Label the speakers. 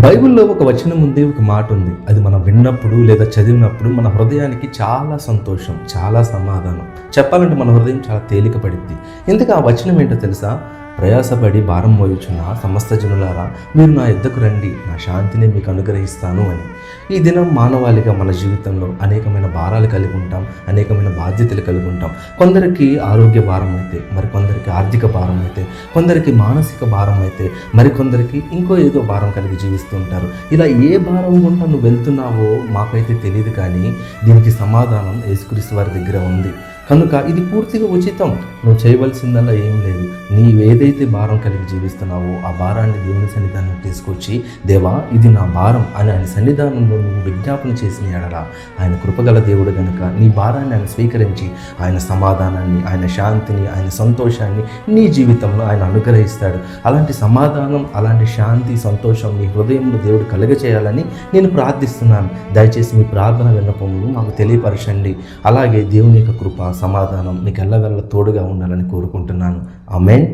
Speaker 1: బైబిల్లో ఒక వచనం ఉంది, ఒక మాట ఉంది. అది మనం విన్నప్పుడు లేదా చదివినప్పుడు మన హృదయానికి చాలా సంతోషం, చాలా సమాధానం. చెప్పాలంటే మన హృదయం చాలా తేలిక పడిద్ది. ఎందుకు ఆ వచనం ఏంటో తెలుసా? ప్రయాసపడి భారం మోయుచున్న సమస్త జనులారా, మీరు నా యొద్దకు రండి, నా శాంతిని మీకు అనుగ్రహిస్తాను అని. ఈ దినం మానవాళిగా మన జీవితంలో అనేకమైన భారాలు కలిగి ఉంటాం, అనేకమైన బాధ్యతలు కలిగి ఉంటాం. కొందరికి ఆరోగ్య భారం అయితే, మరికొందరికి ఆర్థిక భారం అయితే, కొందరికి మానసిక భారం అయితే, మరికొందరికి ఇంకో ఏదో భారం కలిగి జీవిస్తూ ఉంటారు. ఇలా ఏ భారం గుండా నువ్వు వెళ్తున్నావో మాకైతే తెలియదు, కానీ దీనికి సమాధానం యేసుక్రీస్తు వారి దగ్గర ఉంది. కనుక ఇది పూర్తిగా ఉచితం. నువ్వు చేయవలసిందల్లా ఏం లేదు. నీవేదైతే భారం కలిగి జీవిస్తున్నావో ఆ భారాన్ని దేవుని సన్నిధానం తీసుకొచ్చి, దేవా ఇది నా భారం అని ఆయన సన్నిధానంలో నువ్వు విజ్ఞాపన చేసిన ఎడల, ఆయన కృపగల దేవుడు గనుక నీ భారాన్ని ఆయన స్వీకరించి ఆయన సమాధానాన్ని, ఆయన శాంతిని, ఆయన సంతోషాన్ని నీ జీవితంలో ఆయన అనుగ్రహిస్తాడు. అలాంటి సమాధానం, అలాంటి శాంతి, సంతోషం నీ హృదయంలో దేవుడు కలుగచేయాలని నేను ప్రార్థిస్తున్నాను. దయచేసి మీ ప్రార్థన విన్నపములు మాకు తెలియపరచండి. అలాగే దేవుని యొక్క కృప, సమాధానం నీకు ఎల్లవెల్ల తోడుగా ఉండాలని కోరుకుంటున్నాను. ఆమేన్.